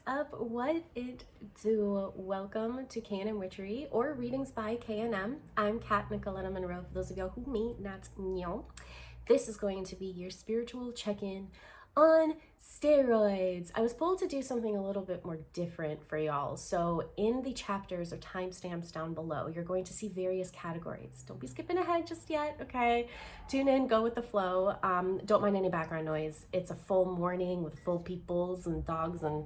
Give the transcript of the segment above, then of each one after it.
up? What it do? Welcome to K&M Witchery, or Readings by K&M. I'm Kat Nicoletta Monroe, for those of y'all who may not know. This is going to be your spiritual check-in on steroids. I was pulled to do something a little bit more different for y'all. So in the chapters or timestamps down below, you're going to see various categories. Don't be skipping ahead just yet, okay? Tune in, go with the flow. Don't mind any background noise. It's a full morning with full peoples and dogs and,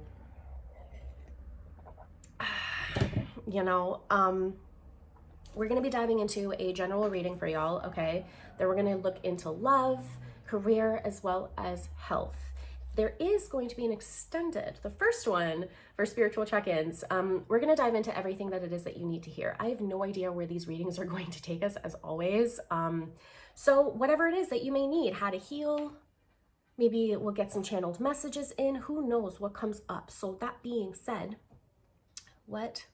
we're gonna be diving into a general reading for y'all, okay? Then we're gonna look into love, career, as well as health. There is going to be an extended, the first one for spiritual check-ins. We're gonna dive into everything that it is that you need to hear. I have no idea where these readings are going to take us, as always. So whatever it is that you may need, how to heal, maybe we'll get some channeled messages in, who knows what comes up. So that being said, what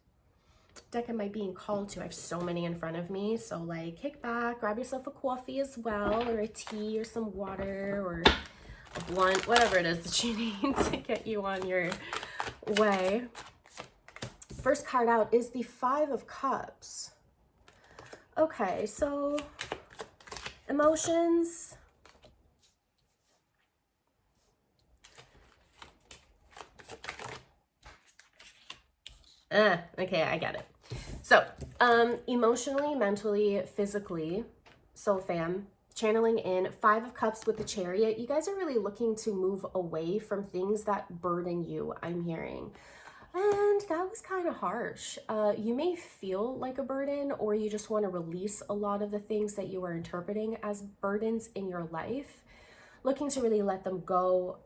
deck am I being called to? I have so many in front of me. So like kick back, grab yourself a coffee as well, or a tea or some water or a blunt, whatever it is that you need to get you on your way. First card out is the Five of Cups. Okay, so emotions. Okay, I get it. So, emotionally, mentally, physically, so fam, channeling in Five of Cups with the Chariot. You guys are really looking to move away from things that burden you, I'm hearing. And that was kind of harsh. You may feel like a burden, or you just want to release a lot of the things that you are interpreting as burdens in your life, looking to really let them go.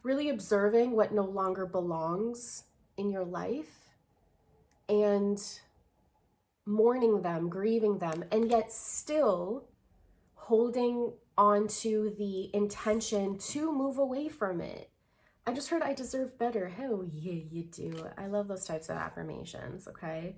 Really observing what no longer belongs in your life and mourning them, grieving them, and yet still holding on to the intention to move away from it. I just heard I deserve better. Hell yeah, you do. I love those types of affirmations, okay?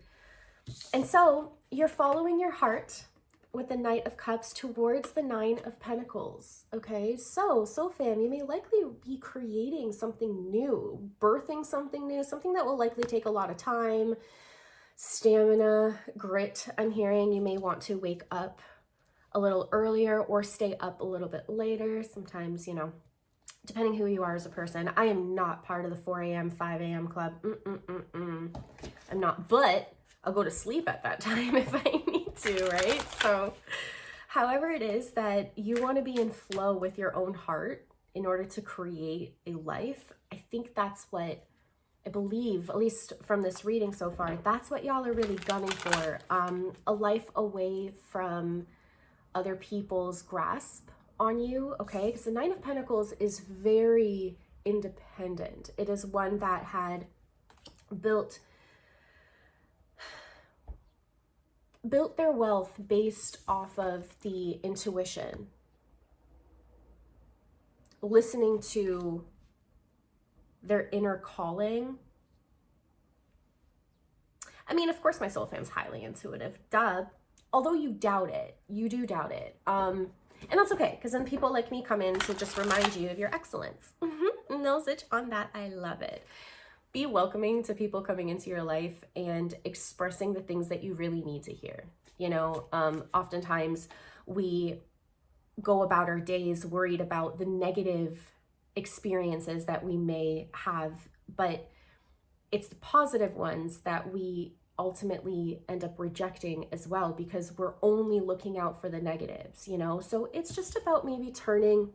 And so you're following your heart with the Knight of Cups towards the Nine of Pentacles, okay? So fam, you may likely be creating something new, birthing something new, something that will likely take a lot of time, stamina, grit. I'm hearing you may want to wake up a little earlier or stay up a little bit later. Sometimes, depending who you are as a person. I am not part of the 4 a.m., 5 a.m. club. I'm not, but I'll go to sleep at that time if I need to, right? So however it is that you want to be in flow with your own heart in order to create a life, I think that's what I believe, at least from this reading so far, that's what y'all are really gunning for. A life away from other people's grasp on you, okay? Because the Nine of Pentacles is very independent. It is one that had built their wealth based off of the intuition, listening to their inner calling. I mean, of course, my soul fam's highly intuitive, duh. Although you doubt it, you do doubt it. And that's okay, because then people like me come in to just remind you of your excellence. No such on that, I love it. Be welcoming to people coming into your life and expressing the things that you really need to hear. Oftentimes we go about our days worried about the negative experiences that we may have, but it's the positive ones that we ultimately end up rejecting as well, because we're only looking out for the negatives, So it's just about maybe turning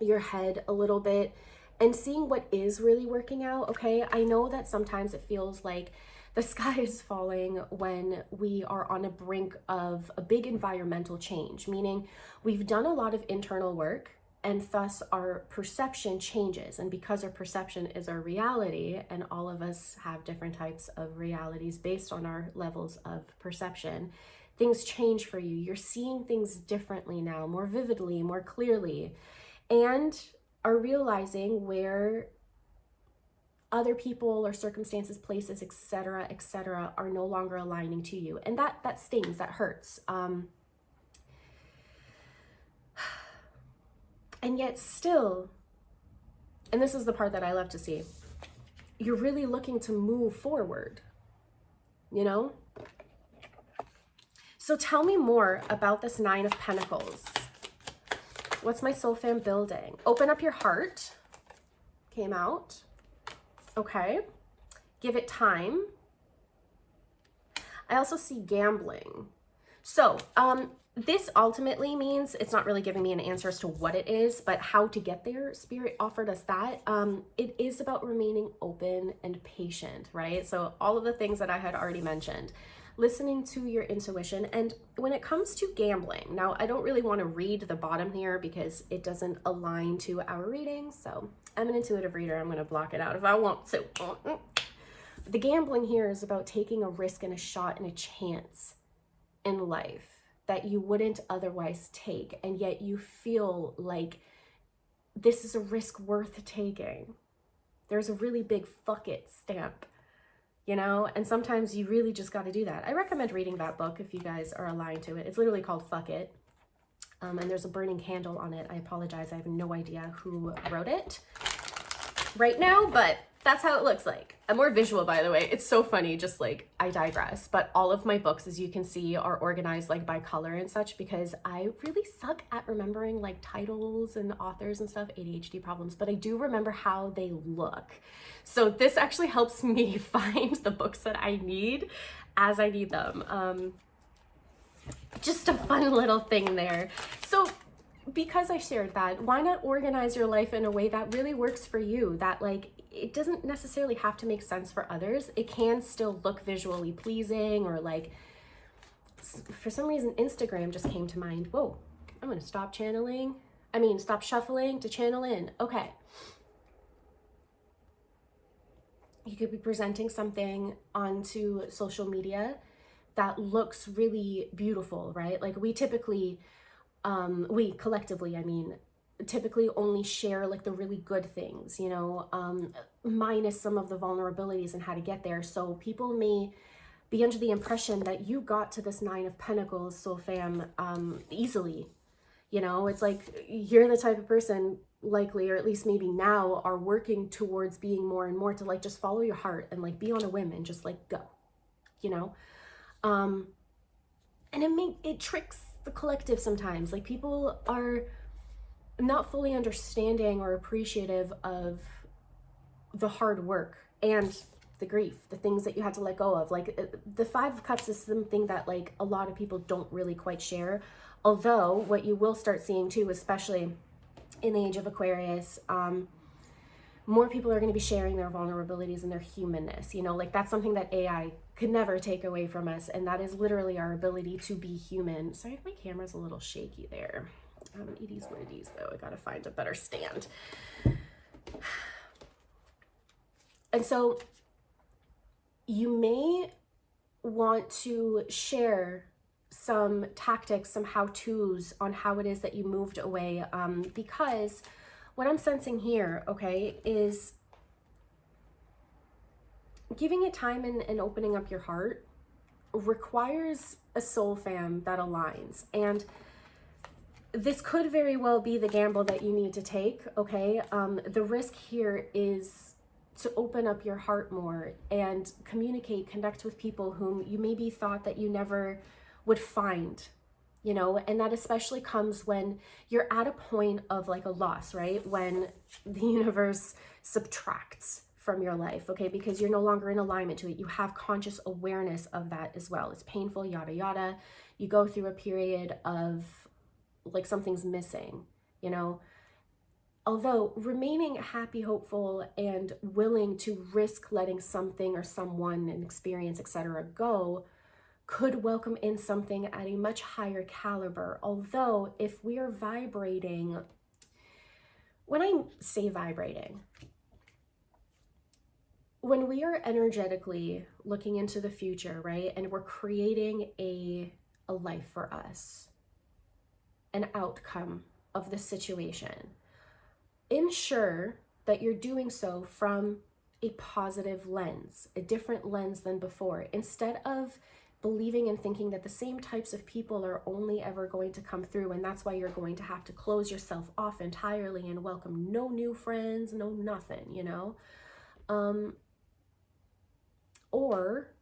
your head a little bit and seeing what is really working out, okay? I know that sometimes it feels like the sky is falling when we are on a brink of a big environmental change, meaning we've done a lot of internal work and thus our perception changes. And because our perception is our reality, and all of us have different types of realities based on our levels of perception, things change for you. You're seeing things differently now, more vividly, more clearly, and are realizing where other people or circumstances, places, etc., are no longer aligning to you. And that stings, that hurts. And yet still, and this is the part that I love to see, you're really looking to move forward, you know? So tell me more about this Nine of Pentacles. What's my soul fam building? Open up your heart. Came out. Okay. Give it time. I also see gambling. So, this ultimately means, it's not really giving me an answer as to what it is, but how to get there. Spirit offered us that. It is about remaining open and patient, right? So all of the things that I had already mentioned, listening to your intuition. And when it comes to gambling, now I don't really want to read the bottom here because it doesn't align to our reading. So I'm an intuitive reader. I'm going to block it out if I want to. The gambling here is about taking a risk and a shot and a chance in life that you wouldn't otherwise take, and yet you feel like this is a risk worth taking. There's a really big fuck it stamp, you know, and sometimes you really just got to do that. I recommend reading that book if you guys are aligned to it. It's literally called Fuck It, and there's a burning candle on it. I apologize, I have no idea who wrote it right now, but that's how it looks like. I'm more visual, by the way. It's so funny, just like, I digress. But all of my books, as you can see, are organized like by color and such, because I really suck at remembering like titles and authors and stuff, ADHD problems, but I do remember how they look. So this actually helps me find the books that I need as I need them. Just a fun little thing there. So because I shared that, why not organize your life in a way that really works for you, that like, it doesn't necessarily have to make sense for others. It can still look visually pleasing, or like, for some reason, Instagram just came to mind. Whoa, I'm going to stop channeling. Stop shuffling to channel in. Okay. You could be presenting something onto social media that looks really beautiful, right? Like we typically, we collectively, typically only share like the really good things, you know, minus some of the vulnerabilities and how to get there. So people may be under the impression that you got to this Nine of Pentacles, soul fam, easily. You know, it's like you're the type of person, likely, or at least maybe now, are working towards being more and more to like just follow your heart and like be on a whim and just like go, you know. And it tricks the collective sometimes. Like people are not fully understanding or appreciative of the hard work and the grief, the things that you had to let go of. Like the Five of Cups is something that like a lot of people don't really quite share. Although what you will start seeing too, especially in the age of Aquarius, more people are going to be sharing their vulnerabilities and their humanness. You know, like that's something that AI could never take away from us. And that is literally our ability to be human. Sorry if my camera's a little shaky there. It is what it is, though. I gotta find a better stand. And so you may want to share some tactics, some how-tos on how it is that you moved away, because what I'm sensing here, okay, is giving it time and opening up your heart requires a soul fam that aligns. And this could very well be the gamble that you need to take, okay? The risk here is to open up your heart more and communicate, connect with people whom you maybe thought that you never would find, you know? And that especially comes when you're at a point of like a loss, right? When the universe subtracts from your life, okay? Because you're no longer in alignment to it. You have conscious awareness of that as well. It's painful, yada, yada. You go through a period of like something's missing, you know. Although remaining happy, hopeful, and willing to risk letting something or someone, an experience, etc. go could welcome in something at a much higher caliber. Although if we are vibrating, when I say vibrating, when we are energetically looking into the future, right, and we're creating a life for us, an outcome of the situation, ensure that you're doing so from a positive lens, a different lens than before. Instead of believing and thinking that the same types of people are only ever going to come through, and that's why you're going to have to close yourself off entirely and welcome no new friends, no nothing, you know? Or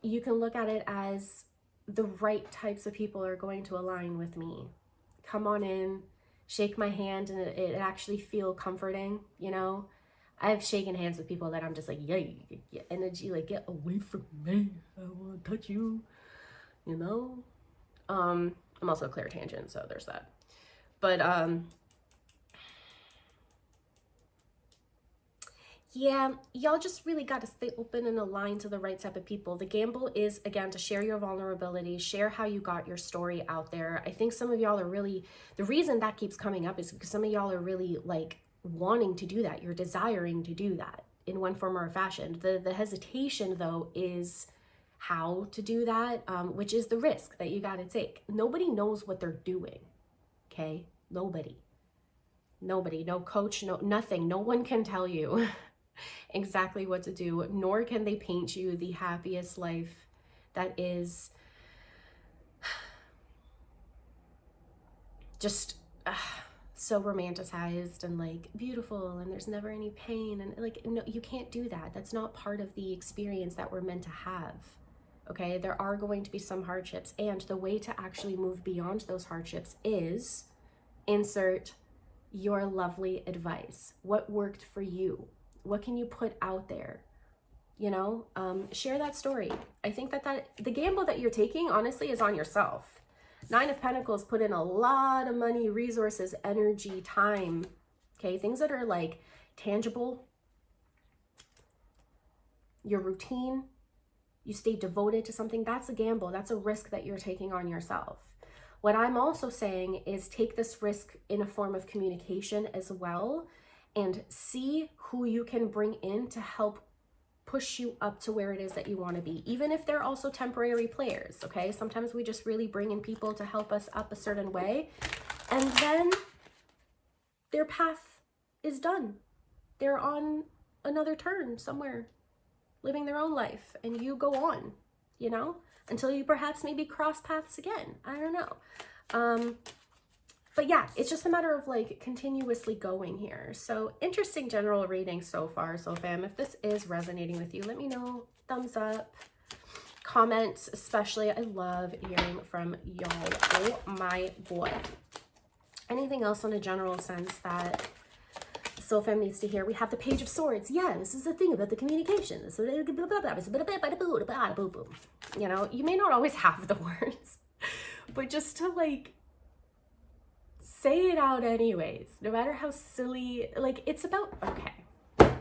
you can look at it as the right types of people are going to align with me. Come on in, shake my hand, and it actually feel comforting, you know? I've shaken hands with people that I'm just like, yay, energy, like, get away from me. I don't want to touch you, you know? I'm also a clairtangent, so there's that. But, yeah, y'all just really got to stay open and aligned to the right type of people. The gamble is, again, to share your vulnerability, share how you got your story out there. I think some of y'all are really, the reason that keeps coming up is because some of y'all are really like wanting to do that. You're desiring to do that in one form or fashion. The hesitation, though, is how to do that, which is the risk that you got to take. Nobody knows what they're doing, okay? Nobody, no coach, no nothing. No one can tell you exactly what to do, nor can they paint you the happiest life that is just so romanticized and like beautiful, and there's never any pain, and like, no, you can't do that. That's not part of the experience that we're meant to have. Okay, there are going to be some hardships, and the way to actually move beyond those hardships is insert your lovely advice. What worked for you? What can you put out there? You know, share that story. I think that the gamble that you're taking, honestly, is on yourself. 9 of Pentacles put in a lot of money, resources, energy, time. Okay, things that are like tangible. Your routine, you stay devoted to something. That's a gamble. That's a risk that you're taking on yourself. What I'm also saying is take this risk in a form of communication as well, and see who you can bring in to help push you up to where it is that you want to be, even if they're also temporary players. Okay, sometimes we just really bring in people to help us up a certain way, and then their path is done. They're on another turn somewhere, living their own life, and you go on, you know, until you perhaps maybe cross paths again. I don't know. But yeah, it's just a matter of like continuously going here. So interesting general reading so far. So fam, if this is resonating with you, let me know. Thumbs up, comments, especially. I love hearing from y'all. Oh my God. Anything else on a general sense that Soul Fam needs to hear? We have the Page of Swords. Yeah, this is the thing about the communication. You know, you may not always have the words, but just to like say it out anyways, no matter how silly, like it's about, okay.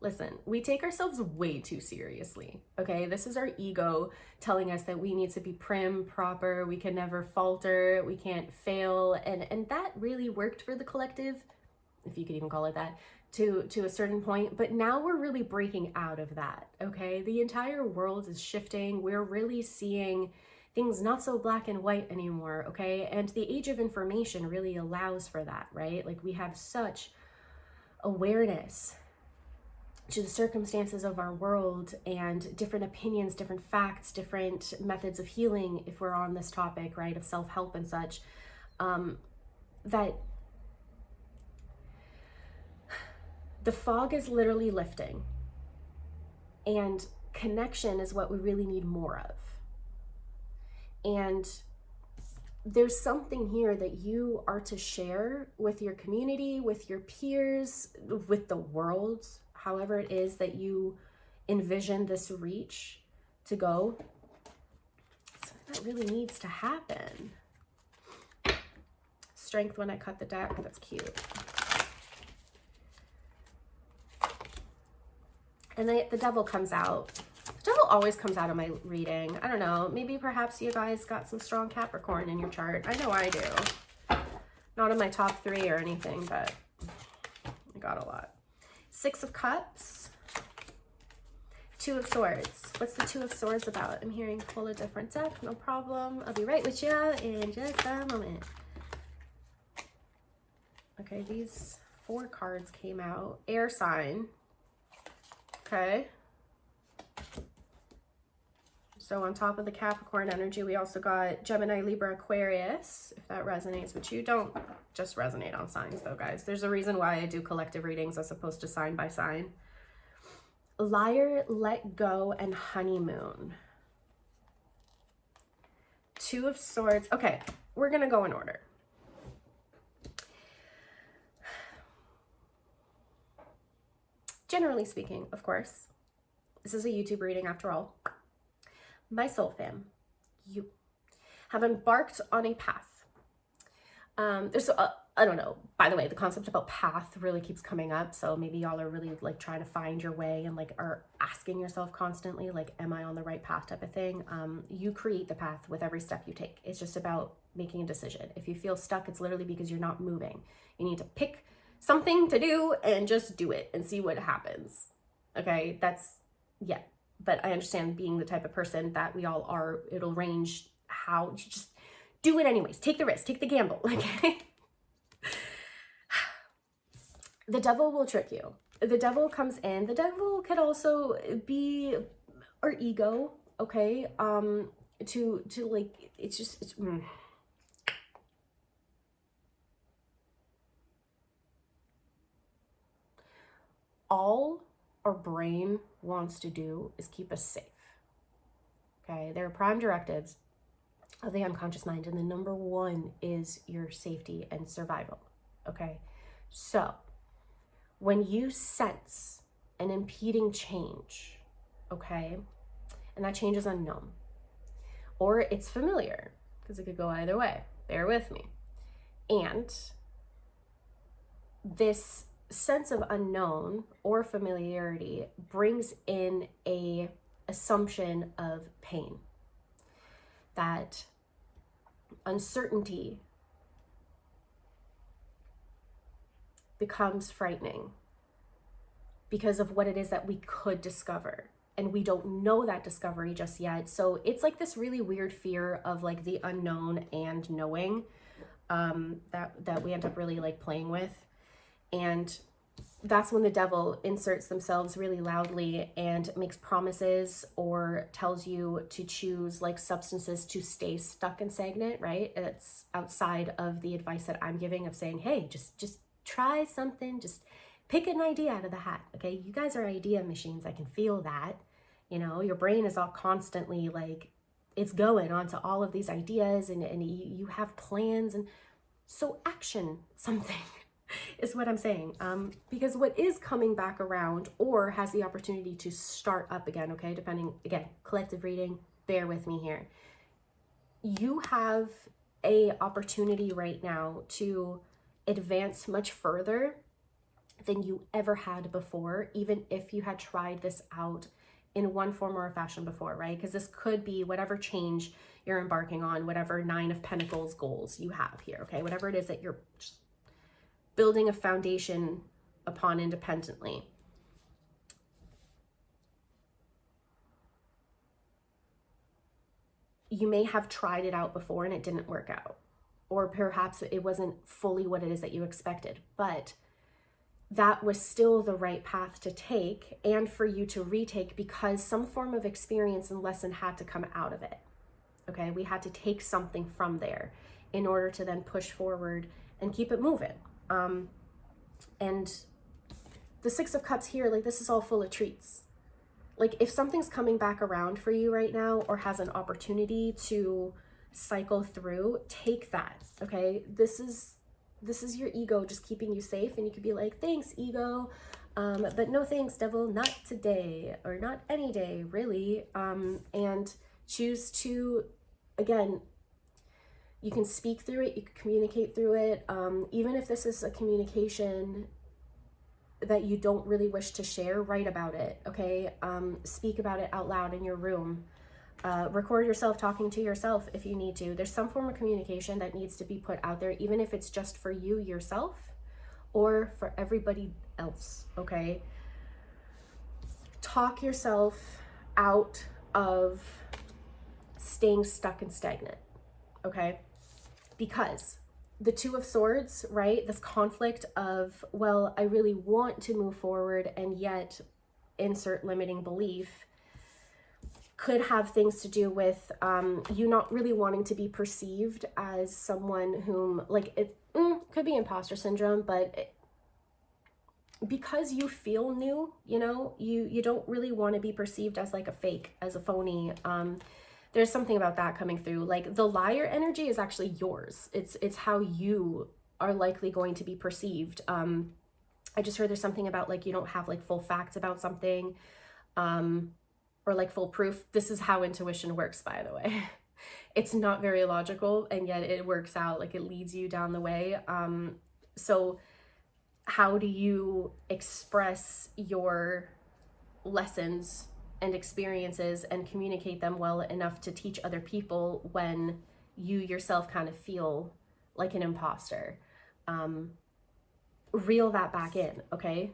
Listen, we take ourselves way too seriously, okay? This is our ego telling us that we need to be prim, proper, we can never falter, we can't fail, and that really worked for the collective, if you could even call it that, to a certain point, but now we're really breaking out of that, okay? The entire world is shifting. We're really seeing things not so black and white anymore, okay? And the age of information really allows for that, right? Like we have such awareness to the circumstances of our world and different opinions, different facts, different methods of healing, if we're on this topic, right, of self-help and such, that the fog is literally lifting, and connection is what we really need more of. And there's something here that you are to share with your community, with your peers, with the world, however it is that you envision this reach to go. Something that really needs to happen. Strength when I cut the deck, that's cute. And the devil comes out. The devil always comes out of my reading. I don't know. Maybe perhaps you guys got some strong Capricorn in your chart. I know I do. Not in my top 3 or anything, but I got a lot. 6 of Cups. 2 of Swords. What's the 2 of Swords about? I'm hearing pull a different deck. No problem. I'll be right with you in just a moment. Okay, these 4 cards came out. Air sign. Okay. So on top of the Capricorn energy, we also got Gemini, Libra, Aquarius, if that resonates with you. Don't just resonate on signs though, guys. There's a reason why I do collective readings as opposed to sign by sign. Liar, let go, and honeymoon. Two of Swords. Okay, we're going to go in order. Generally speaking, of course, this is a YouTube reading after all. My soul fam, you have embarked on a path. There's I don't know, by the way, the concept about path really keeps coming up. So maybe y'all are really like trying to find your way and like are asking yourself constantly, like, am I on the right path type of thing? You create the path with every step you take. It's just about making a decision. If you feel stuck, it's literally because you're not moving. You need to pick something to do and just do it and see what happens. Okay, yeah. But I understand being the type of person that we all are, it'll range how you just do it anyways. Take the risk, take the gamble, okay? The devil will trick you. The devil comes in. The devil could also be our ego, okay? To like, it's all our brain wants to do is keep us safe, okay? There are prime directives of the unconscious mind, and the number one is your safety and survival, okay? So when you sense an impeding change, okay, and that change is unknown, or it's familiar, because it could go either way, bear with me, and this sense of unknown or familiarity brings in a assumption of pain, that uncertainty becomes frightening because of what it is that we could discover, and we don't know that discovery just yet. So it's like this really weird fear of like the unknown and knowing, that we end up really like playing with. And that's when the devil inserts themselves really loudly and makes promises or tells you to choose like substances to stay stuck and stagnant, right? It's outside of the advice that I'm giving of saying, hey, just try something, just pick an idea out of the hat, okay? You guys are idea machines. I can feel that. You know, your brain is all constantly like, it's going on to all of these ideas, and you have plans, and so action something is what I'm saying. Because what is coming back around or has the opportunity to start up again, okay, depending, again, collective reading, bear with me here. You have a opportunity right now to advance much further than you ever had before, even if you had tried this out in one form or a fashion before, right? Because this could be whatever change you're embarking on, whatever 9 of Pentacles goals you have here, okay? Whatever it is that you're just building a foundation upon independently. You may have tried it out before and it didn't work out, or perhaps it wasn't fully what it is that you expected, but that was still the right path to take and for you to retake, because some form of experience and lesson had to come out of it. Okay, we had to take something from there in order to then push forward and keep it moving. And the 6 of Cups here, like, this is all full of treats. Like, if something's coming back around for you right now or has an opportunity to cycle through, take that, okay? This is your ego just keeping you safe, and you could be like, thanks, ego, but no thanks, devil, not today, or not any day, really, and choose to, again, you can speak through it, you can communicate through it, even if this is a communication that you don't really wish to share, write about it, okay? Speak about it out loud in your room. Record yourself talking to yourself if you need to. There's some form of communication that needs to be put out there, even if it's just for you yourself or for everybody else, okay? Talk yourself out of staying stuck and stagnant, okay? Because the 2 of Swords, right? This conflict of, well, I really want to move forward and yet insert limiting belief. Could have things to do with you not really wanting to be perceived as someone whom, like, it could be imposter syndrome, but because you feel new, you know, you don't really want to be perceived as like a fake, as a phony. There's something about that coming through. Like, the liar energy is actually yours. It's how you are likely going to be perceived. I just heard there's something about, like, you don't have like full facts about something, or like full proof. This is how intuition works, by the way. It's not very logical, and yet it works out. Like, it leads you down the way. So how do you express your lessons and experiences and communicate them well enough to teach other people when you yourself kind of feel like an imposter? Reel that back in, okay?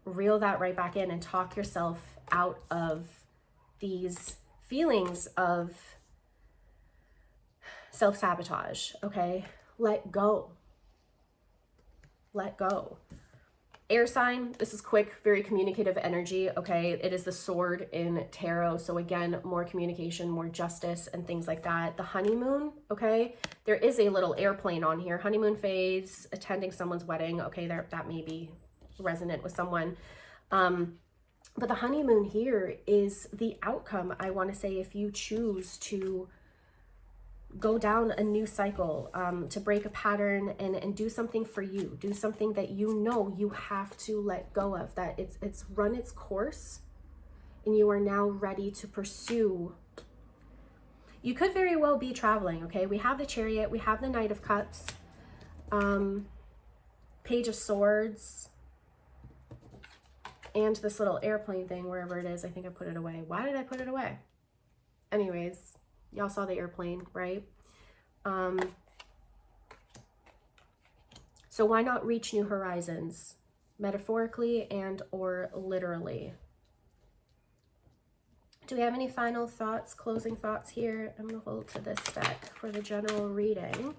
Reel that right back in and talk yourself out of these feelings of self-sabotage, okay? Let go. Let go. Air sign, this is quick, very communicative energy, okay? It is the sword in tarot. So again, more communication, more justice, and things like that. The honeymoon, okay? There is a little airplane on here. Honeymoon phase, attending someone's wedding, okay? That may be resonant with someone. But the honeymoon here is the outcome, I want to say, if you choose to go down a new cycle, to break a pattern and do something for you, do something that you know you have to let go of, that it's run its course and you are now ready to pursue. You could very well be traveling, okay? We have the Chariot, we have the Knight of Cups, Page of Swords, and this little airplane thing, wherever it is. I think I put it away. Why did I put it away? Anyways, y'all saw the airplane, right? So why not reach new horizons, metaphorically and or literally? Do we have any final thoughts, closing thoughts here? I'm going to hold to this deck for the general reading.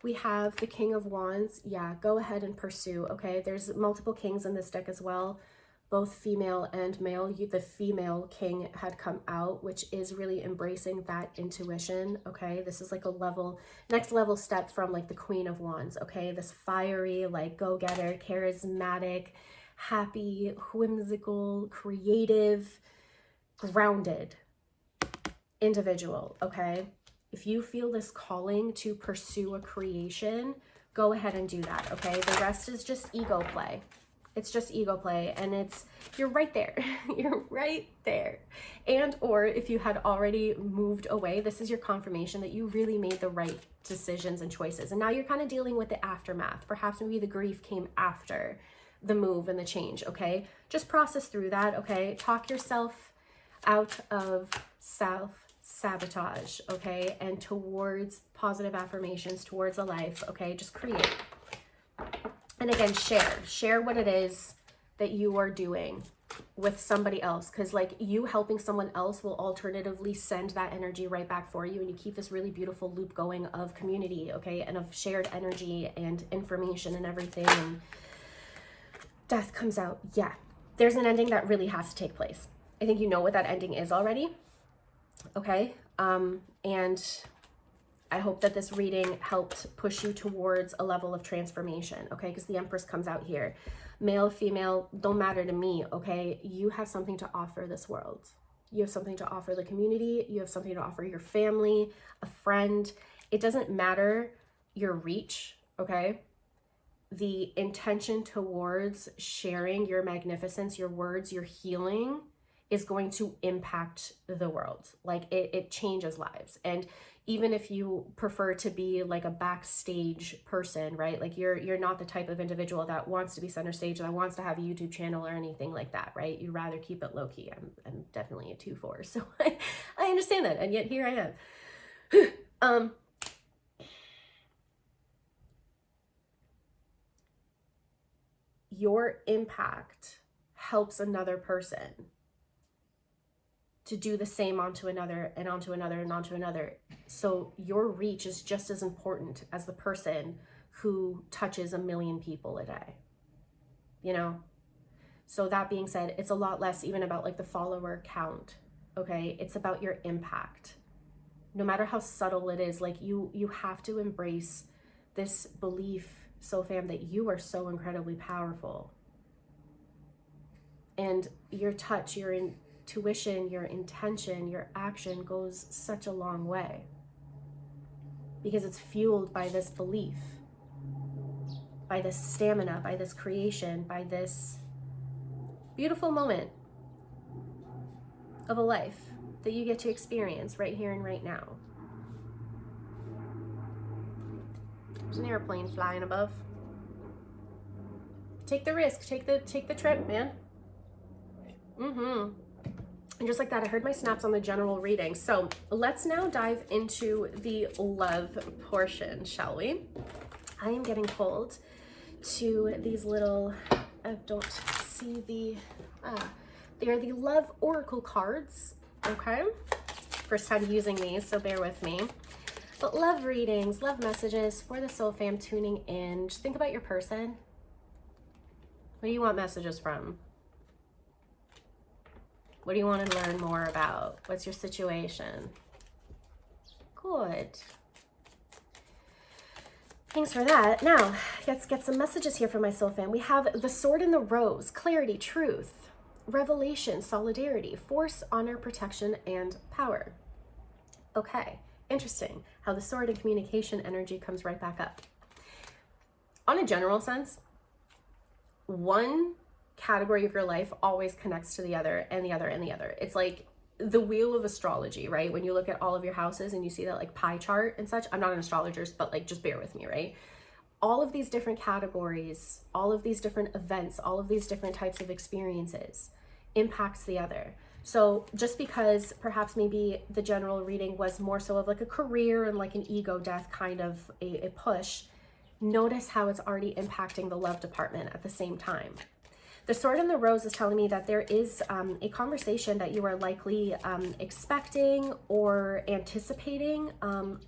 We have the King of Wands. Yeah, go ahead and pursue, okay? There's multiple kings in this deck as well, both female and male. The female king had come out, which is really embracing that intuition, okay? This is like a level, next level step from like the Queen of Wands, okay? This fiery, like go-getter, charismatic, happy, whimsical, creative, grounded individual, okay? If you feel this calling to pursue a creation, go ahead and do that, okay? The rest is just ego play. It's just ego play, and you're right there. You're right there. And or if you had already moved away, this is your confirmation that you really made the right decisions and choices. And now you're kind of dealing with the aftermath. Perhaps maybe the grief came after the move and the change, okay? Just process through that, okay? Talk yourself out of self-sabotage, okay? And towards positive affirmations, towards a life, okay? Just create. And again, share what it is that you are doing with somebody else, because like you helping someone else will alternatively send that energy right back for you, and you keep this really beautiful loop going of community, okay, and of shared energy and information and everything. And death comes out. Yeah, there's an ending that really has to take place. I think you know what that ending is already, okay? And I hope that this reading helped push you towards a level of transformation, okay? Because the Empress comes out here. Male, female, don't matter to me, okay? You have something to offer this world. You have something to offer the community. You have something to offer your family, a friend. It doesn't matter your reach, okay? The intention towards sharing your magnificence, your words, your healing is going to impact the world. Like it changes lives. And even if you prefer to be like a backstage person, right? Like you're not the type of individual that wants to be center stage, that wants to have a YouTube channel or anything like that, right? You rather keep it low key. I'm definitely a 2/4, so I understand that. And yet here I am. Your impact helps another person to do the same onto another and onto another and onto another. So your reach is just as important as the person who touches 1 million people a day, you know? So that being said, it's a lot less even about like the follower count, okay? It's about your impact. No matter how subtle it is, like you have to embrace this belief, so fam, that you are so incredibly powerful. And your touch, your intuition, your intention, your action goes such a long way because it's fueled by this belief, by this stamina, by this creation, by this beautiful moment of a life that you get to experience right here and right now. There's an airplane flying above. Take the risk, take the trip, man. And just like that, I heard my snaps on the general reading. So let's now dive into the love portion, shall we? I am getting pulled to these little, I don't see the, they are the love oracle cards, okay? First time using these, so bear with me. But love readings, love messages for the soul fam tuning in. Just think about your person. What do you want messages from? What do you want to learn more about? What's your situation? Good. Thanks for that. Now, let's get some messages here from my soul fam. We have the sword and the rose, clarity, truth, revelation, solidarity, force, honor, protection, and power. Okay, interesting how the sword and communication energy comes right back up. On a general sense, one category of your life always connects to the other and the other and the other. It's like the wheel of astrology, right? When you look at all of your houses and you see that like pie chart and such, I'm not an astrologer, but like just bear with me, right? All of these different categories, all of these different events, all of these different types of experiences impacts the other. So just because perhaps maybe the general reading was more so of like a career and like an ego death kind of a push, notice how it's already impacting the love department at the same time. The sword and the rose is telling me that there is a conversation that you are likely expecting or anticipating,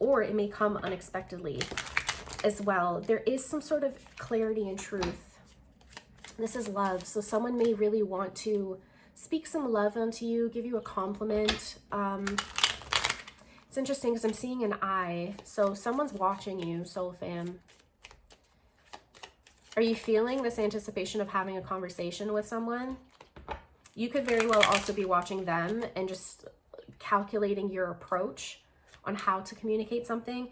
or it may come unexpectedly as well. There is some sort of clarity and truth. This is love. So someone may really want to speak some love onto you, give you a compliment. It's interesting because I'm seeing an eye. So someone's watching you, soul fam. Are you feeling this anticipation of having a conversation with someone? You could very well also be watching them and just calculating your approach on how to communicate something.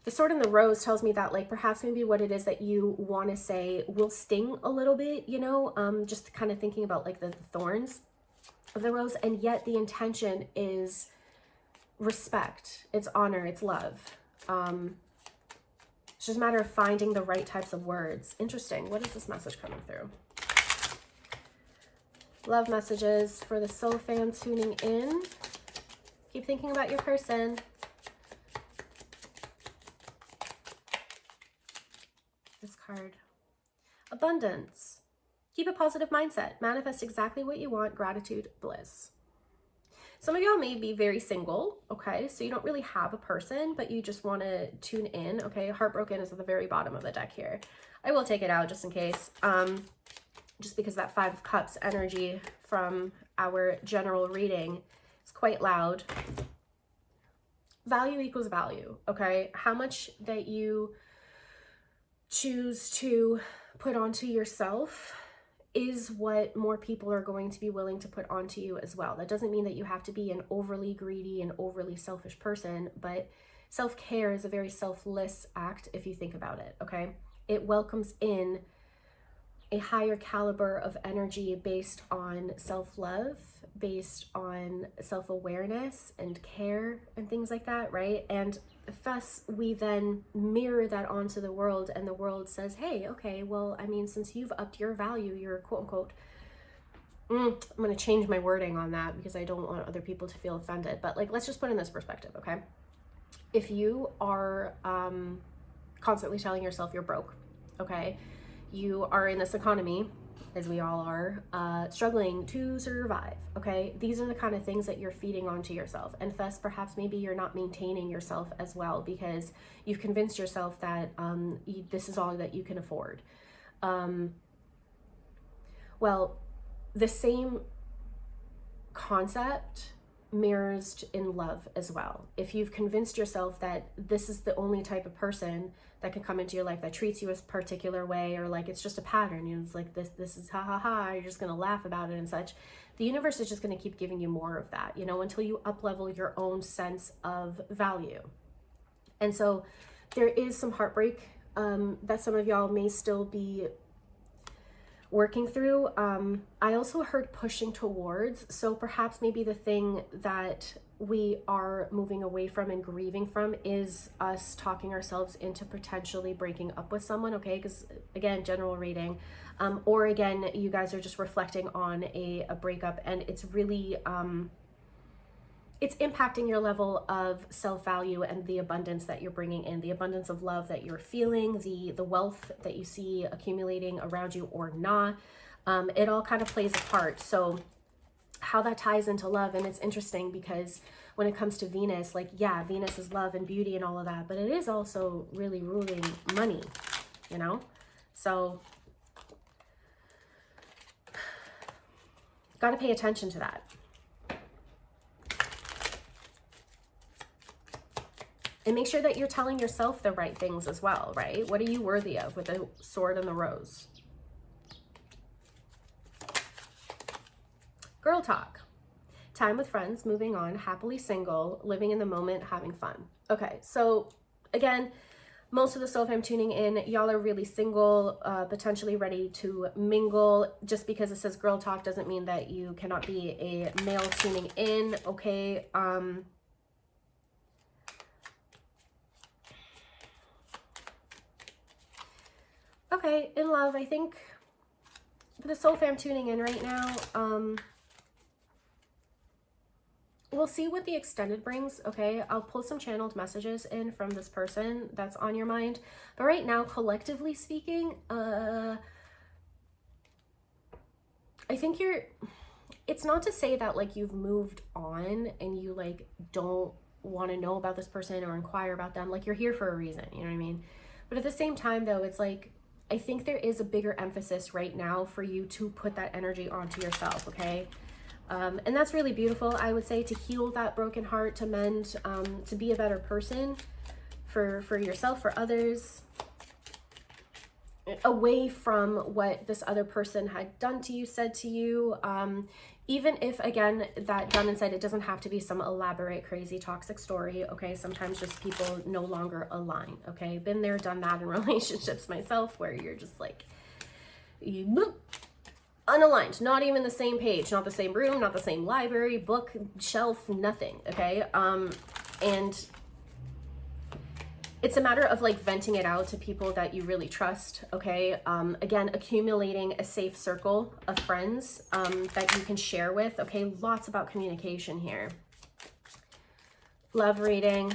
The sword and the rose tells me that like perhaps maybe what it is that you want to say will sting a little bit, you know, just kind of thinking about like the thorns of the rose, and yet the intention is respect, it's honor, it's love. It's just a matter of finding the right types of words. Interesting. What is this message coming through? Love messages for the soul fam tuning in. Keep thinking about your person. This card. Abundance. Keep a positive mindset. Manifest exactly what you want. Gratitude, bliss. Some of y'all may be very single, okay? So you don't really have a person, but you just want to tune in, okay? Heartbroken is at the very bottom of the deck here. I will take it out just in case, just because that 5 of Cups energy from our general reading is quite loud. Value equals value, okay? How much that you choose to put onto yourself is what more people are going to be willing to put onto you as well. That doesn't mean that you have to be an overly greedy and overly selfish person, but self-care is a very selfless act if you think about it, okay? It welcomes in a higher caliber of energy based on self-love, based on self-awareness and care and things like that, right? And thus we then mirror that onto the world, and the world says, hey, okay, well, I mean, since you've upped your value, you're quote unquote, I'm going to change my wording on that because I don't want other people to feel offended, but like, let's just put in this perspective, okay? If you are constantly telling yourself you're broke, okay? You are in this economy, as we all are, struggling to survive, okay? These are the kind of things that you're feeding onto yourself. And thus, perhaps maybe you're not maintaining yourself as well because you've convinced yourself that this is all that you can afford. Well, the same concept mirrors in love as well. If you've convinced yourself that this is the only type of person that can come into your life that treats you a particular way, or like it's just a pattern, you know, it's like this is ha ha ha, you're just gonna laugh about it and such, the universe is just gonna keep giving you more of that, you know, until you up level your own sense of value. And so there is some heartbreak that some of y'all may still be working through. I also heard pushing towards, so perhaps maybe the thing that we are moving away from and grieving from is us talking ourselves into potentially breaking up with someone, okay? Because again, general reading, or again, you guys are just reflecting on a breakup, and it's really it's impacting your level of self-value and the abundance that you're bringing in, the abundance of love that you're feeling, the wealth that you see accumulating around you or not. It all kind of plays a part. So how that ties into love, and it's interesting because when it comes to Venus, like, yeah, Venus is love and beauty and all of that, but it is also really ruling money, you know? So got to pay attention to that. And make sure that you're telling yourself the right things as well, right? What are you worthy of with the sword and the rose? Girl talk. Time with friends, moving on, happily single, living in the moment, having fun. Okay, so again, most of the soul fam tuning in, y'all are really single, potentially ready to mingle. Just because it says girl talk doesn't mean that you cannot be a male tuning in, okay? Okay, in love, I think for the soul fam tuning in right now, we'll see what the extended brings, okay? I'll pull some channeled messages in from this person that's on your mind. But right now, collectively speaking, I think it's not to say that like you've moved on and you like don't want to know about this person or inquire about them. Like, you're here for a reason, you know what I mean? But at the same time though, it's like, I think there is a bigger emphasis right now for you to put that energy onto yourself, okay? And that's really beautiful, I would say, to heal that broken heart, to mend, to be a better person for yourself, for others, away from what this other person had done to you, said to you. Even if, again, that done and said, it doesn't have to be some elaborate, crazy, toxic story, okay? Sometimes just people no longer align, okay? Been there, done that in relationships myself, where you're just like, unaligned, not even the same page, not the same room, not the same library, book, shelf, nothing, okay? And it's a matter of like venting it out to people that you really trust, okay? Again, accumulating a safe circle of friends that you can share with, okay? Lots about communication here. Love reading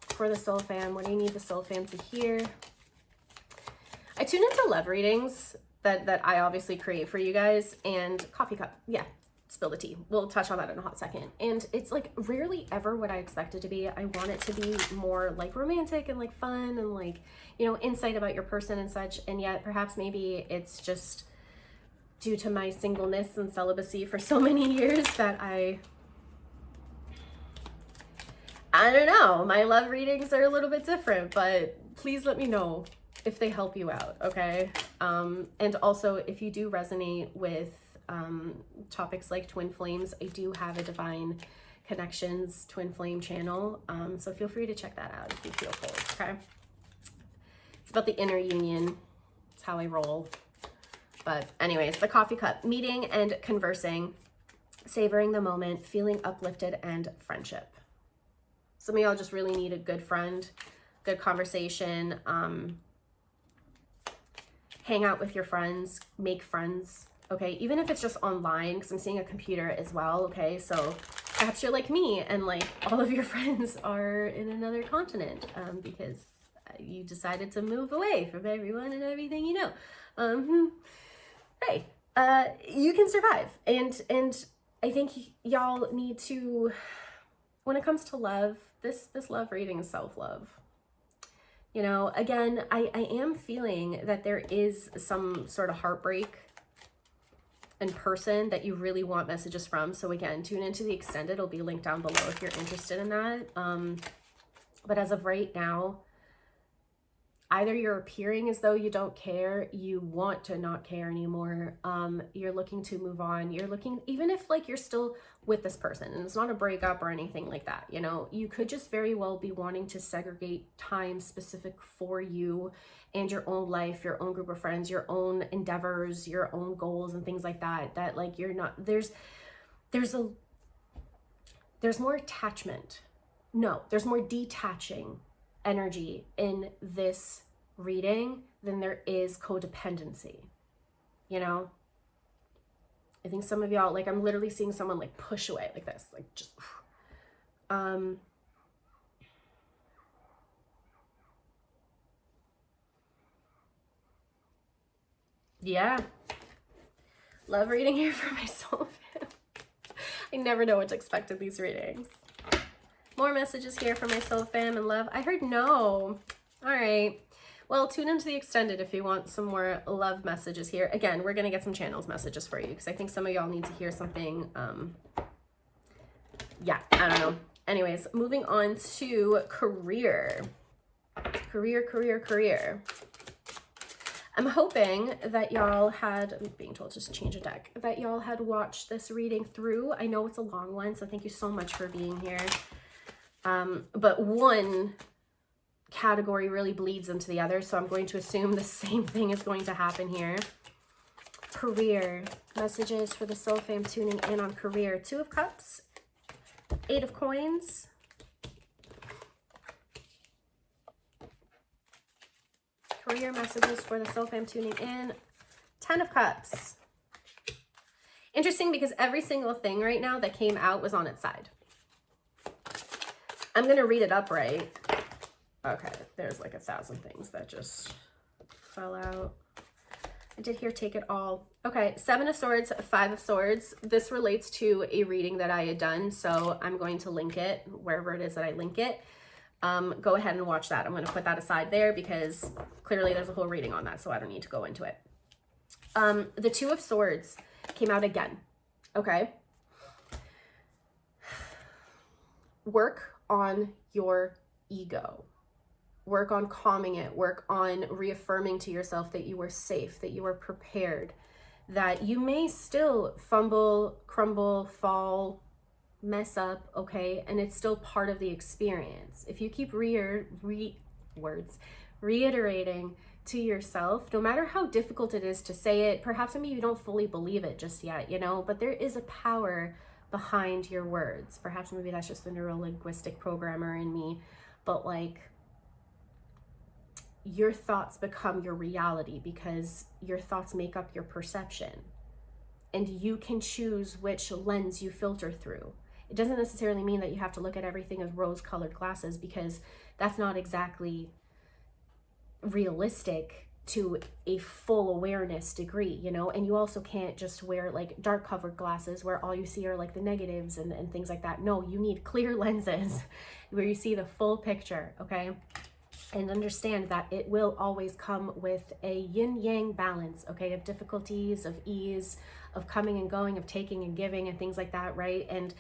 for the soul fam. What do you need the soul fam to hear? I tune into love readings that I obviously create for you guys, and coffee cup, yeah. Spill the tea. We'll touch on that in a hot second. And it's like rarely ever what I expect it to be. I want it to be more like romantic and like fun and like, you know, insight about your person and such. And yet perhaps maybe it's just due to my singleness and celibacy for so many years that I don't know. My love readings are a little bit different, but please let me know if they help you out, okay? And also, if you do resonate with topics like twin flames, I do have a Divine Connections twin flame channel, so feel free to check that out if you feel pulled, okay? It's about the inner union. It's how I roll. But anyways, the coffee cup, meeting and conversing, savoring the moment, feeling uplifted, and friendship. Some of y'all just really need a good friend, good conversation, hang out with your friends, make friends, okay? Even if it's just online, because I'm seeing a computer as well, okay? So perhaps you're like me and like all of your friends are in another continent because you decided to move away from everyone and everything you know. Hey, you can survive. And I think y'all need to, when it comes to love, this love reading is self-love. You know, again, I am feeling that there is some sort of heartbreak and person that you really want messages from. So again, tune into the extended. It'll be linked down below if you're interested in that. But as of right now, either you're appearing as though you don't care, you want to not care anymore, you're looking to move on, you're looking, even if like you're still with this person and it's not a breakup or anything like that, you know, you could just very well be wanting to segregate time specific for you and your own life, your own group of friends, your own endeavors, your own goals and things like that, that like you're not, there's more attachment. No, there's more detaching energy in this reading than there is codependency. You know, I think some of y'all, like, I'm literally seeing someone like push away like this, like just yeah, love reading here for my soul fam. I never know what to expect of these readings. More messages here for my soul fam and love. I heard no. All right. Well, tune into the extended if you want some more love messages here. Again, we're going to get some channels messages for you because I think some of y'all need to hear something. Yeah, I don't know. Anyways, moving on to career. Career. I'm hoping that y'all had, I'm being told to just change a deck, that y'all had watched this reading through. I know it's a long one, so thank you so much for being here. But one category really bleeds into the other, so I'm going to assume the same thing is going to happen here. Career. Messages for the soul fam tuning in on career. 2 of Cups, 8 of Coins, career messages for the soul fam tuning in. 10 of Cups. Interesting because every single thing right now that came out was on its side. I'm going to read it upright. Okay, there's like 1,000 things that just fell out. I did hear take it all. Okay, 7 of Swords, 5 of Swords. This relates to a reading that I had done, so I'm going to link it wherever it is that I link it. Go ahead and watch that. I'm going to put that aside there because clearly there's a whole reading on that, so I don't need to go into it. The 2 of Swords came out again. Okay. Work on your ego. Work on calming it. Work on reaffirming to yourself that you are safe, that you are prepared, that you may still fumble, crumble, fall, mess up, okay? And it's still part of the experience. If you keep reiterating to yourself, no matter how difficult it is to say it, perhaps maybe you don't fully believe it just yet, you know, but there is a power behind your words. Perhaps maybe that's just the neuro-linguistic programmer in me, but like your thoughts become your reality because your thoughts make up your perception, and you can choose which lens you filter through. It doesn't necessarily mean that you have to look at everything as rose-colored glasses because that's not exactly realistic to a full awareness degree, you know. And you also can't just wear like dark covered glasses where all you see are like the negatives and things like that. No, you need clear lenses where you see the full picture, okay? And understand that it will always come with a yin-yang balance, okay, of difficulties, of ease, of coming and going, of taking and giving and things like that, right? And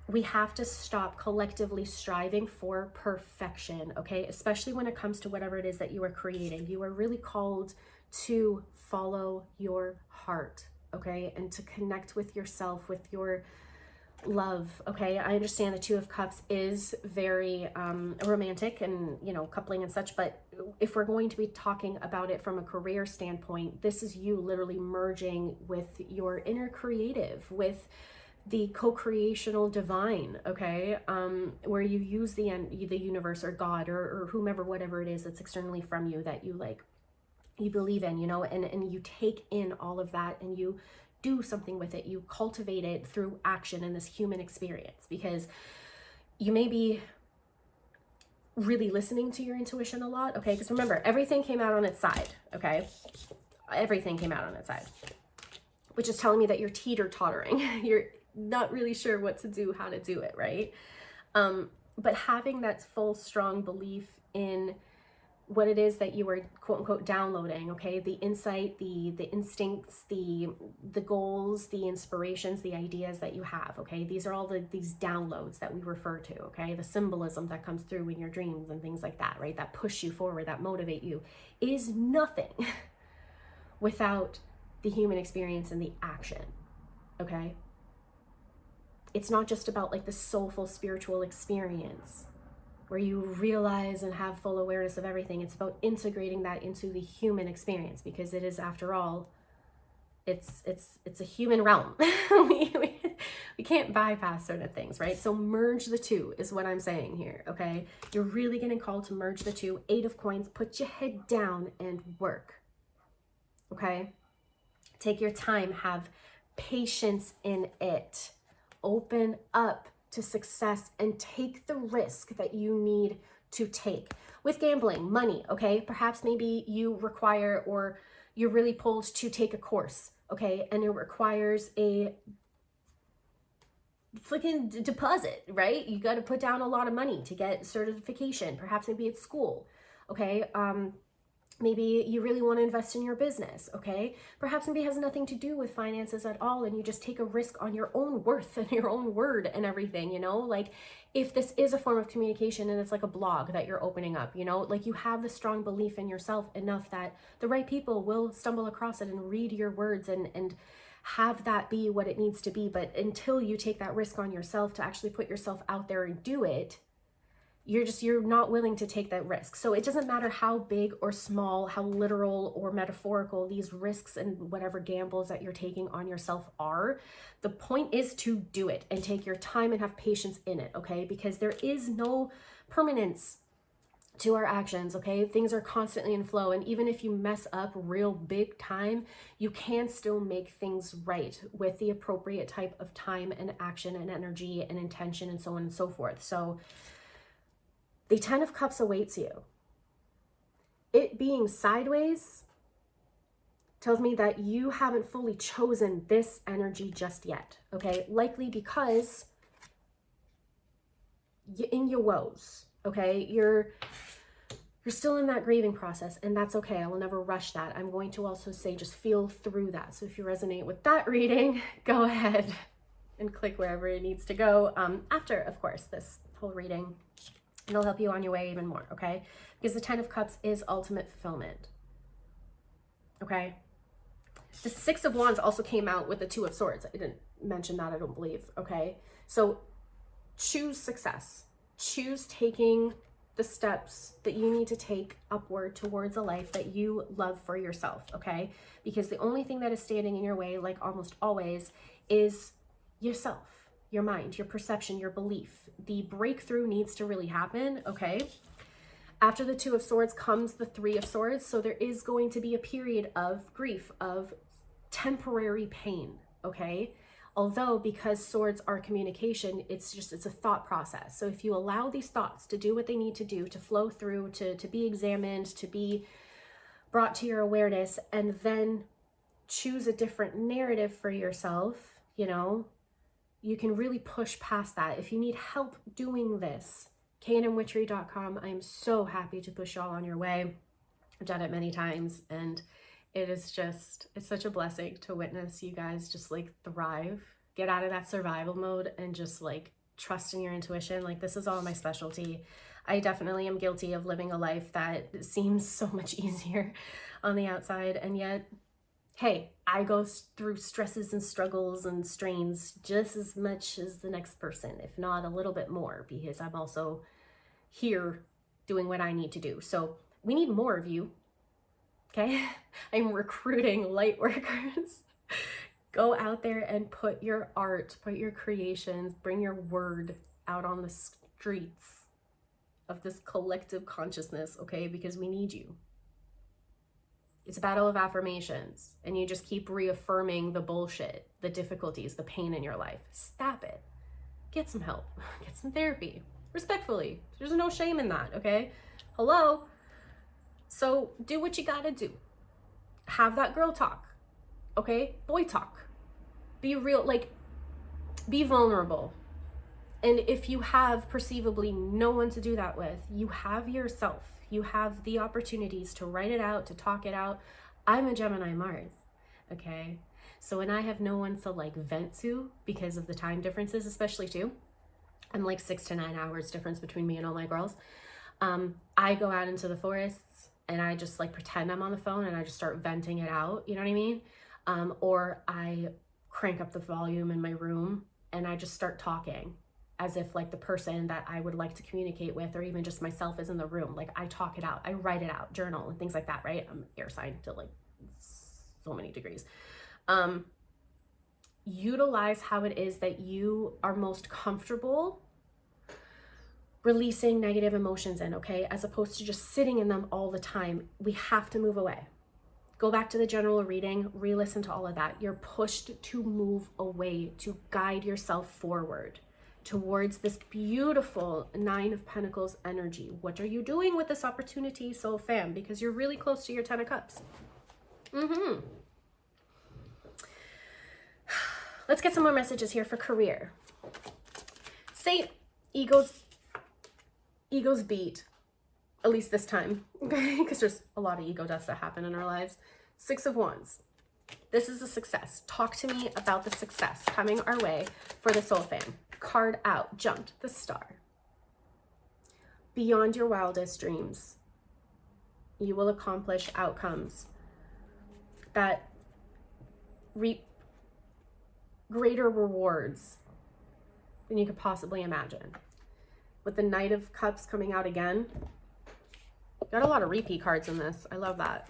we have to stop collectively striving for perfection, okay? Especially when it comes to whatever it is that you are creating. You are really called to follow your heart, okay? And to connect with yourself, with your love, okay? I understand the 2 of Cups is very romantic and, you know, coupling and such, but if we're going to be talking about it from a career standpoint, this is you literally merging with your inner creative, with the co-creational divine, okay? Where you use the universe or God or whomever, whatever it is that's externally from you that you like, you believe in, you know, and you take in all of that and you do something with it. You cultivate it through action in this human experience, because you may be really listening to your intuition a lot, okay? Because remember, everything came out on its side, okay? Everything came out on its side, which is telling me that you're teeter-tottering. You're not really sure what to do, how to do it, right? But having that full, strong belief in what it is that you are quote unquote downloading, okay? The insight, the instincts, the goals, the inspirations, the ideas that you have, okay? These are all these downloads that we refer to, okay? The symbolism that comes through in your dreams and things like that, right? That push you forward, that motivate you, is nothing without the human experience and the action, okay? It's not just about like the soulful spiritual experience where you realize and have full awareness of everything. It's about integrating that into the human experience, because it is, after all, it's a human realm. we can't bypass certain things, right? So merge the two is what I'm saying here, okay? You're really getting called to merge the two. 8 of coins, put your head down and work, okay? Take your time, have patience in it. Open up to success and take the risk that you need to take. With gambling, money, okay? Perhaps maybe you require, or you're really pulled to take a course, okay? And it requires a freaking deposit, right? You got to put down a lot of money to get certification. Perhaps maybe it's school, okay? Maybe you really want to invest in your business, okay? Perhaps maybe it has nothing to do with finances at all, and you just take a risk on your own worth and your own word and everything, you know? Like, if this is a form of communication and it's like a blog that you're opening up, you know, like you have the strong belief in yourself enough that the right people will stumble across it and read your words and have that be what it needs to be. But until you take that risk on yourself to actually put yourself out there and do it, you're not willing to take that risk. So it doesn't matter how big or small, how literal or metaphorical these risks and whatever gambles that you're taking on yourself are. The point is to do it and take your time and have patience in it, okay? Because there is no permanence to our actions, okay? Things are constantly in flow, and even if you mess up real big time, you can still make things right with the appropriate type of time and action and energy and intention and so on and so forth. So the 10 of Cups awaits you. It being sideways tells me that you haven't fully chosen this energy just yet, okay? Likely because you're in your woes, okay? You're still in that grieving process, and that's okay. I will never rush that. I'm going to also say just feel through that. So if you resonate with that reading, go ahead and click wherever it needs to go after, of course, this whole reading. It'll help you on your way even more, okay? Because the 10 of Cups is ultimate fulfillment, okay? The 6 of Wands also came out with the 2 of Swords. I didn't mention that, I don't believe, okay? So choose success. Choose taking the steps that you need to take upward towards a life that you love for yourself, okay? Because the only thing that is standing in your way, like almost always, is yourself, your mind, your perception, your belief. The breakthrough needs to really happen, okay? After the 2 of Swords comes the 3 of Swords, so there is going to be a period of grief, of temporary pain, okay? Although, because swords are communication, it's a thought process. So if you allow these thoughts to do what they need to do, to flow through, to be examined, to be brought to your awareness, and then choose a different narrative for yourself, you know, you can really push past that. If you need help doing this, knwitchery.com. I am so happy to push y'all on your way. I've done it many times, and it's such a blessing to witness you guys just like thrive, get out of that survival mode, and just like trust in your intuition. Like, this is all my specialty. I definitely am guilty of living a life that seems so much easier on the outside, and yet, hey, I go through stresses and struggles and strains just as much as the next person, if not a little bit more, because I'm also here doing what I need to do. So we need more of you, okay? I'm recruiting light workers. Go out there and put your art, put your creations, bring your word out on the streets of this collective consciousness, okay? Because we need you. It's a battle of affirmations, and you just keep reaffirming the bullshit, the difficulties, the pain in your life. Stop it. Get some help. Get some therapy. Respectfully. There's no shame in that, okay? Hello? So do what you gotta do. Have that girl talk, okay? Boy talk. Be real, like, be vulnerable. And if you have perceivably no one to do that with, you have yourself. You have the opportunities to write it out, to talk it out. I'm a Gemini Mars, okay? So when I have no one to like vent to because of the time differences, especially too, I'm like 6 to 9 hours difference between me and all my girls. I go out into the forests and I just like pretend I'm on the phone and I just start venting it out, you know what I mean? Or I crank up the volume in my room and I just start talking as if like the person that I would like to communicate with, or even just myself, is in the room. Like I talk it out, I write it out, journal and things like that, right? I'm air sign to like so many degrees. Utilize how it is that you are most comfortable releasing negative emotions in, okay? As opposed to just sitting in them all the time. We have to move away. Go back to the general reading, re-listen to all of that. You're pushed to move away, to guide yourself forward towards this beautiful 9 of Pentacles energy. What are you doing with this opportunity, soul fam? Because you're really close to your 10 of Cups. Let's get some more messages here for career. Say ego's beat, at least this time, okay? Because there's a lot of ego deaths that happen in our lives. 6 of Wands. This is a success. Talk to me about the success coming our way for the soul fam. Card out, jumped the Star. Beyond your wildest dreams, you will accomplish outcomes that reap greater rewards than you could possibly imagine. With the Knight of Cups coming out again, got a lot of repeat cards in this. I love that.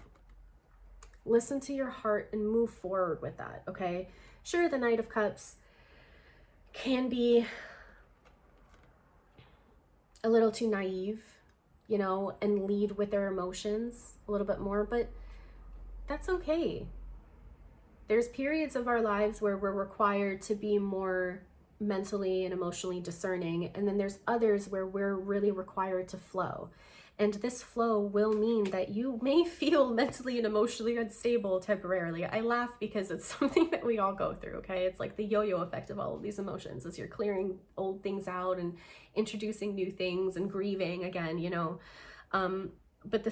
Listen to your heart and move forward with that, okay? Sure, the Knight of Cups can be a little too naive, you know, and lead with their emotions a little bit more, but that's okay. There's periods of our lives where we're required to be more mentally and emotionally discerning, and then there's others where we're really required to flow. And this flow will mean that you may feel mentally and emotionally unstable temporarily. I laugh because it's something that we all go through, okay? It's like the yo-yo effect of all of these emotions as you're clearing old things out and introducing new things and grieving again, you know. But the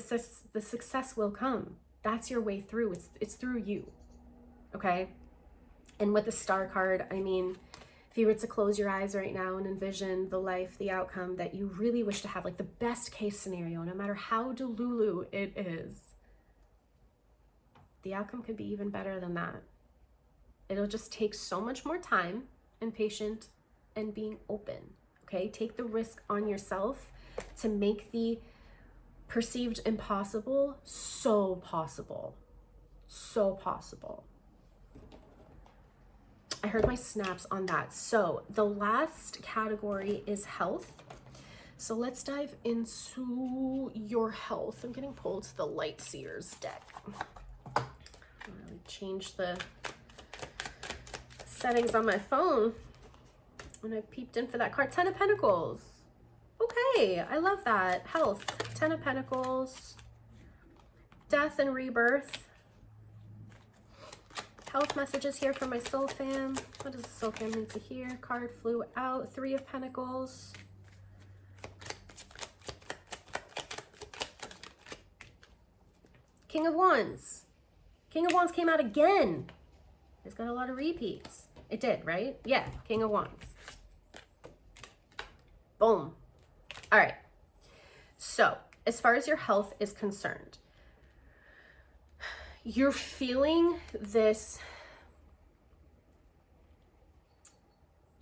success will come. That's your way through. It's through you, okay? And with the Star card, I mean, if you were to close your eyes right now and envision the life, the outcome that you really wish to have, like the best case scenario, no matter how delulu it is, the outcome could be even better than that. It'll just take so much more time and patience and being open, okay? Take the risk on yourself to make the perceived impossible so possible. So possible. I heard my snaps on that. So the last category is health. So let's dive into your health. I'm getting pulled to the light Seers deck. I'm gonna change the settings on my phone when I peeped in for that card. 10 of Pentacles. Okay, I love that. Health, 10 of Pentacles, death and rebirth. Health messages here for my soul fam. What does the soul fam need to hear? Card flew out. 3 of Pentacles. King of Wands. King of Wands came out again. It's got a lot of repeats. It did, right? Yeah, King of Wands. Boom. All right. So, as far as your health is concerned, you're feeling this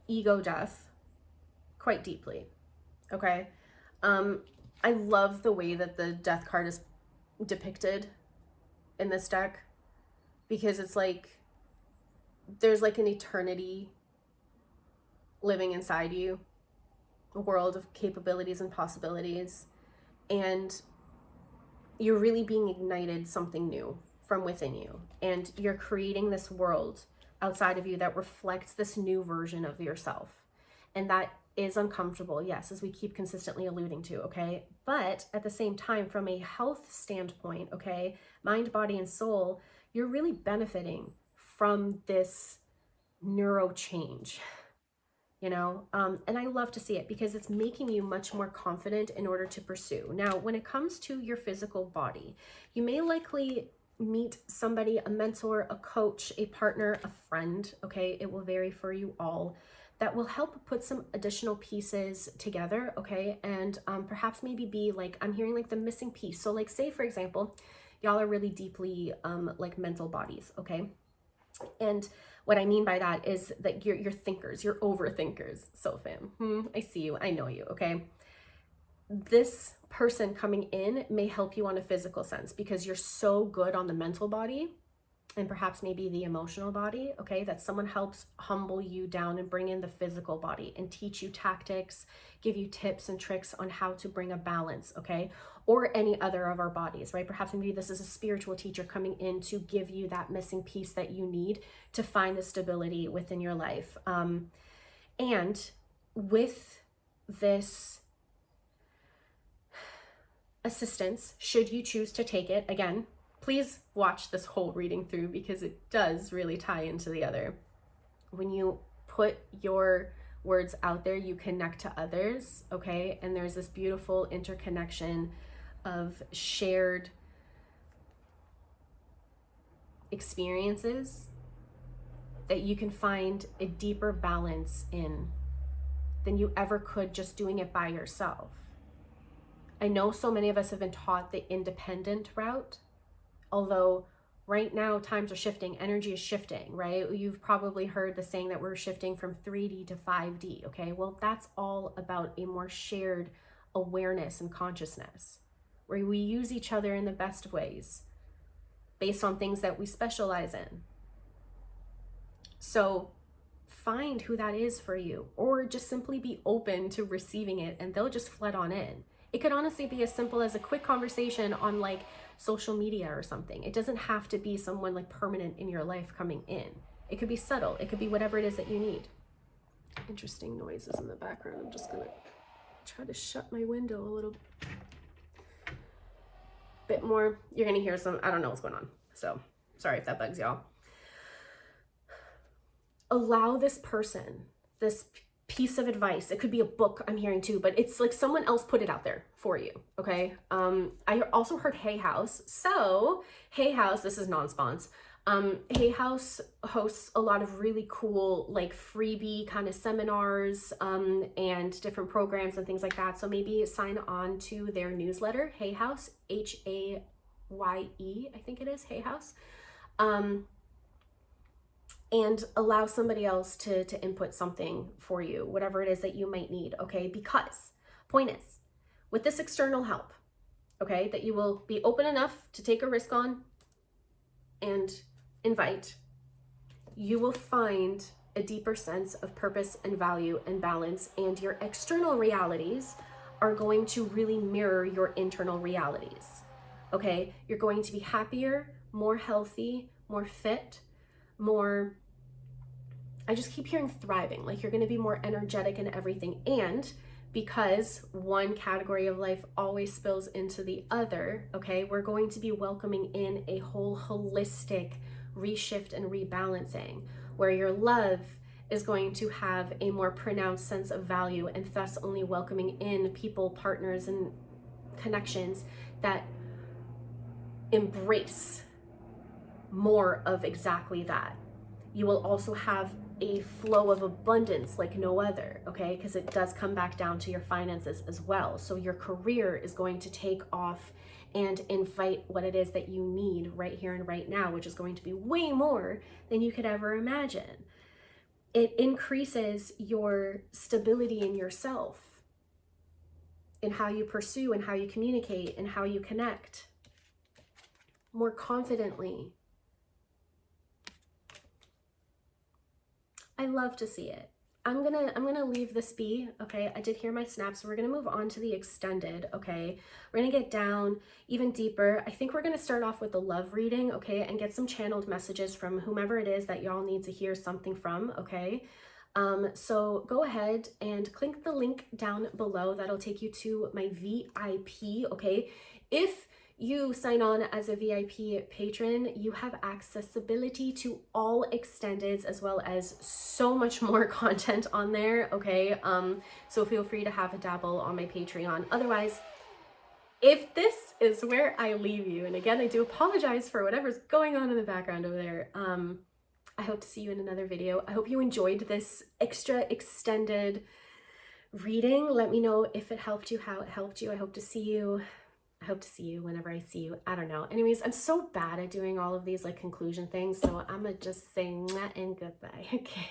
ego death quite deeply, okay? I love the way that the death card is depicted in this deck, because it's like there's like an eternity living inside you, a world of capabilities and possibilities, and you're really being ignited something new from within you, and you're creating this world outside of you that reflects this new version of yourself. And that is uncomfortable, yes, as we keep consistently alluding to, okay? But at the same time, from a health standpoint, okay, mind, body, and soul, you're really benefiting from this neuro change. you know? And I love to see it because it's making you much more confident in order to pursue. Now, when it comes to your physical body, you may likely meet somebody, a mentor, a coach, a partner, a friend, okay? It will vary for you all, that will help put some additional pieces together, okay? And perhaps maybe be like, I'm hearing like the missing piece. So like say, for example, y'all are really deeply like mental bodies, okay? And what I mean by that is that you're thinkers, you're overthinkers. So fam, I see you, I know you, okay? This person coming in may help you on a physical sense because you're so good on the mental body and perhaps maybe the emotional body, okay, that someone helps humble you down and bring in the physical body and teach you tactics, give you tips and tricks on how to bring a balance, okay, or any other of our bodies, right? Perhaps maybe this is a spiritual teacher coming in to give you that missing piece that you need to find the stability within your life. And with this assistance, should you choose to take it, again, please watch this whole reading through because it does really tie into the other. When you put your words out there, you connect to others, okay? And there's this beautiful interconnection of shared experiences that you can find a deeper balance in than you ever could just doing it by yourself. I know so many of us have been taught the independent route, although right now times are shifting, energy is shifting, right? You've probably heard the saying that we're shifting from 3D to 5D, okay? Well, that's all about a more shared awareness and consciousness, where we use each other in the best ways based on things that we specialize in. So find who that is for you, or just simply be open to receiving it and they'll just flood on in. It could honestly be as simple as a quick conversation on like social media or something. It doesn't have to be someone like permanent in your life coming in. It could be subtle. It could be whatever it is that you need. Interesting noises in the background. I'm just gonna try to shut my window a little bit more. You're gonna hear some, I don't know what's going on. So sorry if that bugs y'all. Allow this person, this piece of advice, it could be a book I'm hearing too, but it's like someone else put it out there for you, okay? I also heard Hay House. So Hay House, this is non-spons. Hay House hosts a lot of really cool like freebie kind of seminars and different programs and things like that. So maybe sign on to their newsletter, Hay House, Haye, I think it is, Hay House. And allow somebody else to input something for you, whatever it is that you might need, okay? Because point is, with this external help, okay, that you will be open enough to take a risk on and invite, you will find a deeper sense of purpose and value and balance, and your external realities are going to really mirror your internal realities, okay? You're going to be happier, more healthy, more fit, more, I just keep hearing thriving, like you're going to be more energetic and everything. And because one category of life always spills into the other, okay, we're going to be welcoming in a whole holistic reshift and rebalancing, where your love is going to have a more pronounced sense of value, and thus only welcoming in people, partners, and connections that embrace more of exactly that. You will also have a flow of abundance like no other, okay? Because it does come back down to your finances as well. So your career is going to take off and invite what it is that you need right here and right now, which is going to be way more than you could ever imagine. It increases your stability in yourself, in how you pursue and how you communicate and how you connect more confidently. I love to see it. I'm gonna leave this be, okay? I did hear my snaps, so we're gonna move on to the extended, okay? We're gonna get down even deeper. I think we're gonna start off with the love reading, okay? And get some channeled messages from whomever it is that y'all need to hear something from, okay? So go ahead and click the link down below. That'll take you to my VIP, okay? If you sign on as a VIP patron, you have accessibility to all extendeds as well as so much more content on there, okay? So feel free to have a dabble on my Patreon. Otherwise, if this is where I leave you, and again, I do apologize for whatever's going on in the background over there, I hope to see you in another video. I hope you enjoyed this extra extended reading. Let me know if it helped you, how it helped you. I hope to see you whenever I see you. I don't know. Anyways, I'm so bad at doing all of these like conclusion things, so I'm gonna just say mwah and goodbye. Okay.